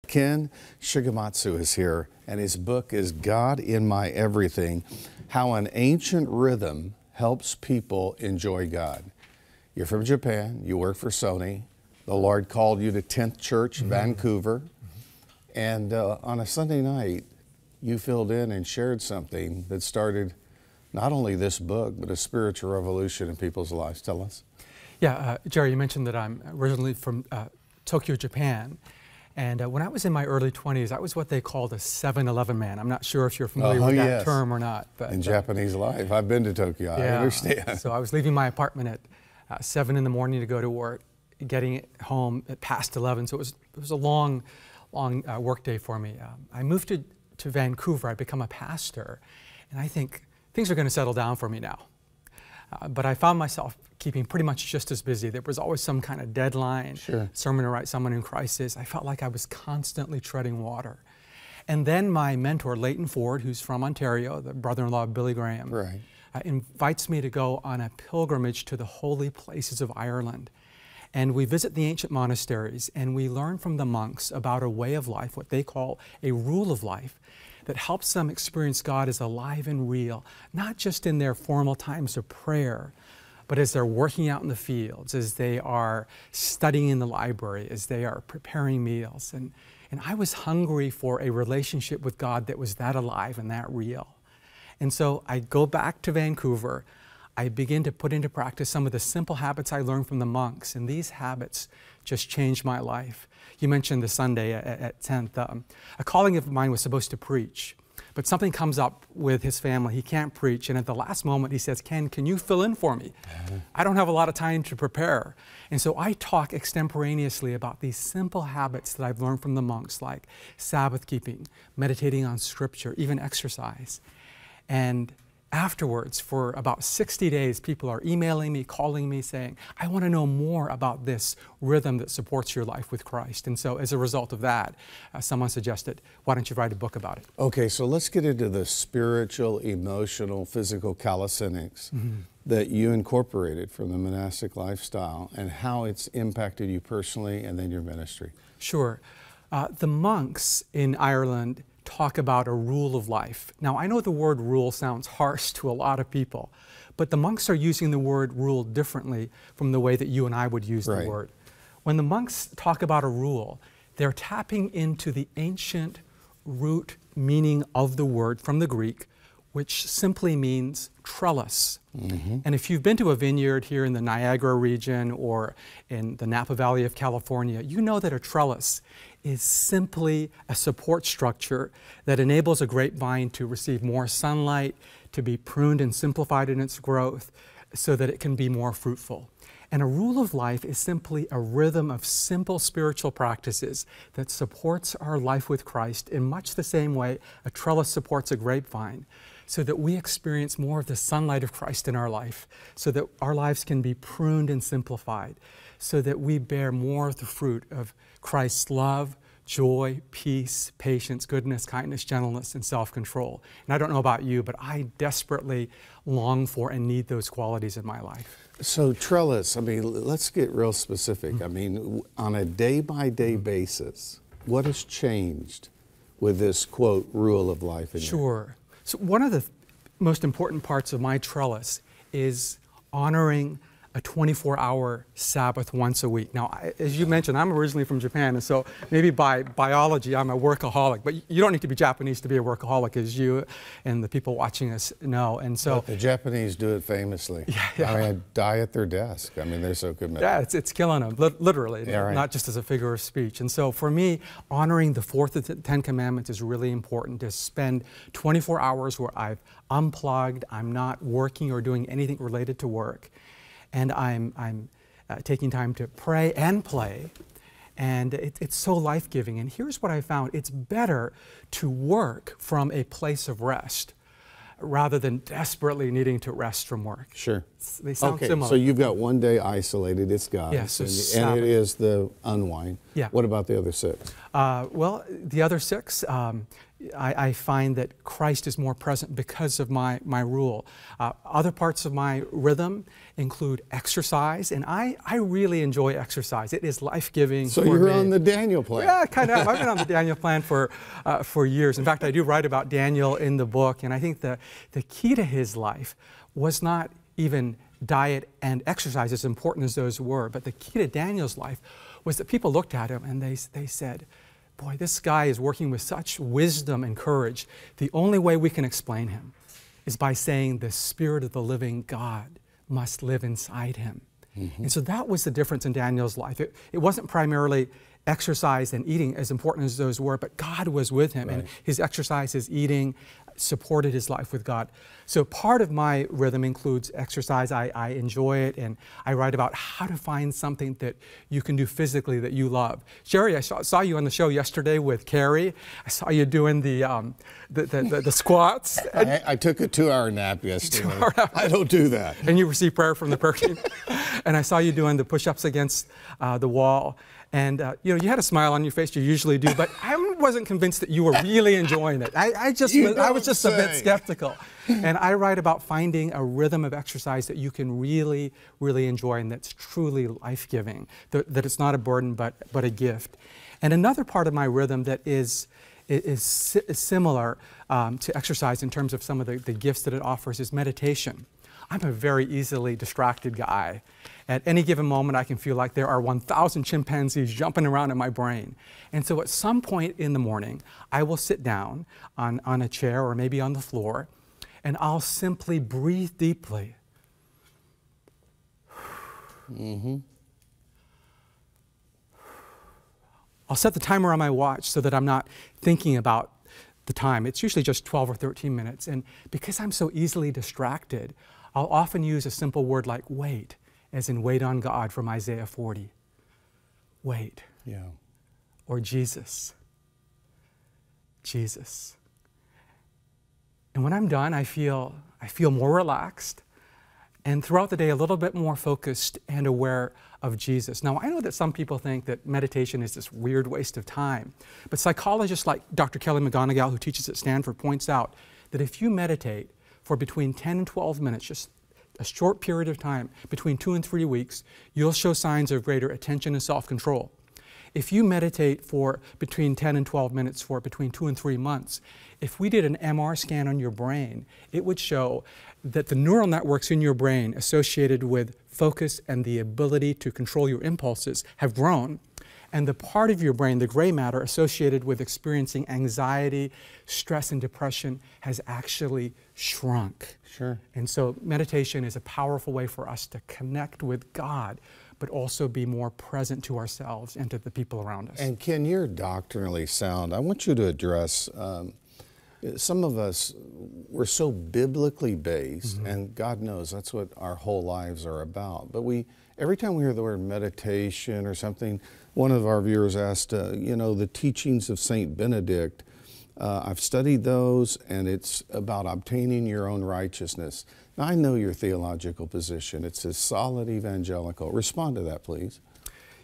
Ken Shigematsu is here, and his book is God in My Everything, How an Ancient Rhythm Helps People Enjoy God. You're from Japan, you work for Sony. The Lord called you to 10th Church, Vancouver, and on a Sunday night, you filled in and shared something that started not only this book, but a spiritual revolution in people's lives. Tell us. Yeah, Jerry, you mentioned that I'm originally from Tokyo, Japan. And when I was in my early 20s, I was what they called a 7-Eleven man. I'm not sure if you're familiar with that term or not. But, in Japanese life, I've been to Tokyo, I understand. So I was leaving my apartment at 7 in the morning to go to work, getting home at past 11. So it was a long work day for me. I moved to Vancouver. I become a pastor. And I think things are going to settle down for me now. But I found myself keeping pretty much just as busy. There was always some kind of deadline, sermon to write, someone in crisis. I felt like I was constantly treading water. And then my mentor, Leighton Ford, who's from Ontario, the brother-in-law of Billy Graham, invites me to go on a pilgrimage to the holy places of Ireland. And we visit the ancient monasteries, and we learn from the monks about a way of life, what they call a rule of life, that helps them experience God as alive and real, not just in their formal times of prayer, but as they're working out in the fields, as they are studying in the library, as they are preparing meals. And I was hungry for a relationship with God that was that alive and that real. And so I go back to Vancouver. I begin to put into practice some of the simple habits I learned from the monks, and these habits just changed my life. You mentioned the Sunday at 10th. A colleague of mine was supposed to preach, but something comes up with his family. He can't preach, and at the last moment he says, "Ken, can you fill in for me? I don't have a lot of time to prepare." And so I talk extemporaneously about these simple habits that I've learned from the monks, like Sabbath keeping, meditating on Scripture, even exercise. And afterwards, for about 60 days, people are emailing me, calling me, saying, "I want to know more about this rhythm that supports your life with Christ." And so as a result of that, someone suggested, why don't you write a book about it? Okay, so let's get into the spiritual, emotional, physical calisthenics that you incorporated from the monastic lifestyle and how it's impacted you personally and then your ministry. Sure. The monks in Ireland talk about a rule of life. Now, I know the word rule sounds harsh to a lot of people, but the monks are using the word rule differently from the way that you and I would use the word. When the monks talk about a rule, they're tapping into the ancient root meaning of the word from the Greek, which simply means trellis. And if you've been to a vineyard here in the Niagara region or in the Napa Valley of California, you know that a trellis is simply a support structure that enables a grapevine to receive more sunlight, to be pruned and simplified in its growth so that it can be more fruitful. And a rule of life is simply a rhythm of simple spiritual practices that supports our life with Christ in much the same way a trellis supports a grapevine, so that we experience more of the sunlight of Christ in our life, so that our lives can be pruned and simplified, so that we bear more of the fruit of Christ's love, joy, peace, patience, goodness, kindness, gentleness, and self-control. And I don't know about you, but I desperately long for and need those qualities in my life. So trellis, I mean, let's get real specific. I mean, on a day-by-day basis, what has changed with this, quote, rule of life in Sure. So one of the most important parts of my trellis is honoring a 24-hour Sabbath once a week. Now, as you mentioned, I'm originally from Japan, and so maybe by biology I'm a workaholic, but you don't need to be Japanese to be a workaholic, as you and the people watching us know. And so but the Japanese do it famously. I mean, I die at their desk. I mean, they're so committed. Yeah, it's killing them, literally, not just as a figure of speech. And so for me, honoring the fourth of the 10 Commandments is really important, to spend 24 hours where I've unplugged, I'm not working or doing anything related to work. And I'm taking time to pray and play, and it's so life-giving. And here's what I found. It's better to work from a place of rest rather than desperately needing to rest from work. Sure. They sound similar. So you've got one day isolated, it's God's, yes, and it is the unwind. Yeah. What about the other 6? Well, the other 6, I find that Christ is more present because of my rule. Other parts of my rhythm include exercise, and I really enjoy exercise. It is life-giving for me. So you're on the Daniel plan. Yeah, kind of. I've been on the Daniel plan for years. In fact, I do write about Daniel in the book, and I think the key to his life was not even diet and exercise, as important as those were, but the key to Daniel's life was that people looked at him and they said, boy, this guy is working with such wisdom and courage. The only way we can explain him is by saying the Spirit of the living God must live inside him. Mm-hmm. And so that was the difference in Daniel's life. It wasn't primarily exercise and eating, as important as those were, but God was with him, right. And his exercise, his eating, supported his life with God. So part of my rhythm includes exercise. I enjoy it, and I write about how to find something that you can do physically that you love. Sherry, I saw you on the show yesterday with Carrie. I saw you doing the squats. I took a 2-hour nap yesterday. I don't do that. And you received prayer from the prayer team. And I saw you doing the push-ups against the wall. And you know, you had a smile on your face, you usually do, but I wasn't convinced that you were really enjoying it. I was just a bit skeptical. And I write about finding a rhythm of exercise that you can really, really enjoy and that's truly life-giving, that it's not a burden but a gift. And another part of my rhythm that is similar to exercise in terms of some of the gifts that it offers is meditation. I'm a very easily distracted guy. At any given moment, I can feel like there are 1,000 chimpanzees jumping around in my brain. And so at some point in the morning, I will sit down on a chair or maybe on the floor, and I'll simply breathe deeply. Mm-hmm. I'll set the timer on my watch so that I'm not thinking about the time. It's usually just 12 or 13 minutes. And because I'm so easily distracted, I'll often use a simple word like wait, as in wait on God from Isaiah 40. Wait. Yeah. Or Jesus. Jesus. And when I'm done, I feel more relaxed, and throughout the day a little bit more focused and aware of Jesus. Now, I know that some people think that meditation is this weird waste of time, but psychologists like Dr. Kelly McGonigal, who teaches at Stanford, points out that if you meditate for between 10 and 12 minutes, just a short period of time, between 2 and 3 weeks, you'll show signs of greater attention and self-control. If you meditate for between 10 and 12 minutes for between 2 and 3 months, if we did an MR scan on your brain, it would show that the neural networks in your brain associated with focus and the ability to control your impulses have grown, and the part of your brain, the gray matter, associated with experiencing anxiety, stress, and depression has actually shrunk. Sure. And so meditation is a powerful way for us to connect with God, but also be more present to ourselves and to the people around us. And Ken, you're doctrinally sound. I want you to address, some of us, we're so biblically based, mm-hmm. and God knows that's what our whole lives are about. But every time we hear the word meditation or something, one of our viewers asked, the teachings of Saint Benedict, I've studied those, and it's about obtaining your own righteousness. Now, I know your theological position. It's a solid evangelical. Respond to that, please.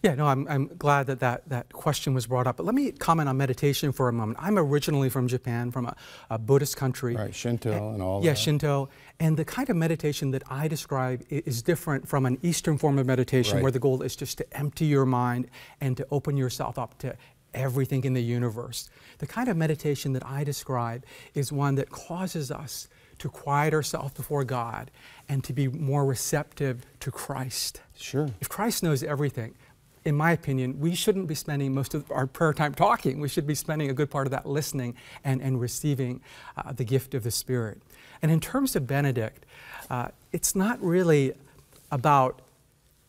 Yeah, no, I'm glad that question was brought up. But let me comment on meditation for a moment. I'm originally from Japan, from a Buddhist country. Right, Shinto and all that. Yeah, Shinto. And the kind of meditation that I describe is different from an Eastern form of meditation, right, where the goal is just to empty your mind and to open yourself up to everything in the universe. The kind of meditation that I describe is one that causes us to quiet ourselves before God and to be more receptive to Christ. Sure. If Christ knows everything, in my opinion, we shouldn't be spending most of our prayer time talking. We should be spending a good part of that listening and receiving the gift of the Spirit. And in terms of Benedict, it's not really about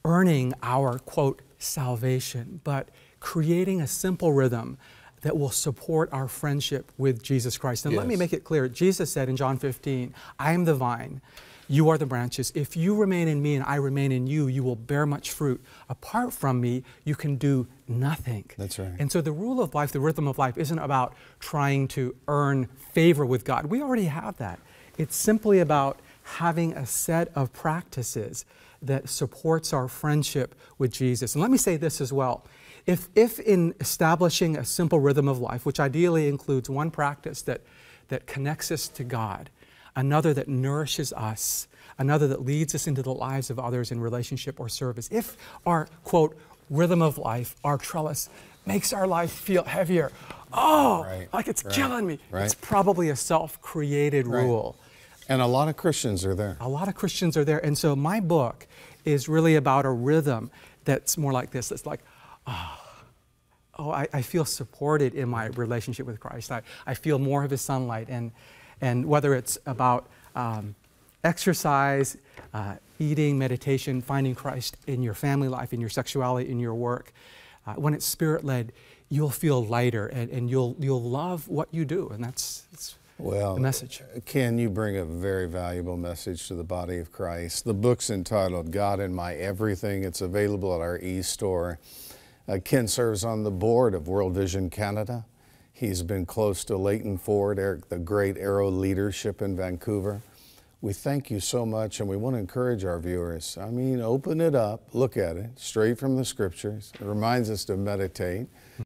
earning our, quote, salvation, but creating a simple rhythm that will support our friendship with Jesus Christ. And let me make it clear. Jesus said in John 15, I am the vine, you are the branches. If you remain in me and I remain in you, you will bear much fruit. Apart from me, you can do nothing. That's right. And so the rule of life, the rhythm of life, isn't about trying to earn favor with God. We already have that. It's simply about having a set of practices that supports our friendship with Jesus. And let me say this as well. If in establishing a simple rhythm of life, which ideally includes one practice that connects us to God, another that nourishes us, another that leads us into the lives of others in relationship or service, if our, quote, rhythm of life, our trellis, makes our life feel heavier, like it's killing me, it's probably a self-created rule. And a lot of Christians are there. A lot of Christians are there. And so my book is really about a rhythm that's more like this. It's like, I feel supported in my relationship with Christ. I feel more of His sunlight. And whether it's about exercise, eating, meditation, finding Christ in your family life, in your sexuality, in your work, when it's Spirit-led, you'll feel lighter and you'll love what you do. And that's the message. Ken, you bring a very valuable message to the body of Christ. The book's entitled God in My Everything. It's available at our e-store. Ken serves on the board of World Vision Canada. He's been close to Leighton Ford, the great Arrow leadership in Vancouver. We thank you so much, and we want to encourage our viewers. I mean, open it up, look at it, straight from the Scriptures. It reminds us to meditate.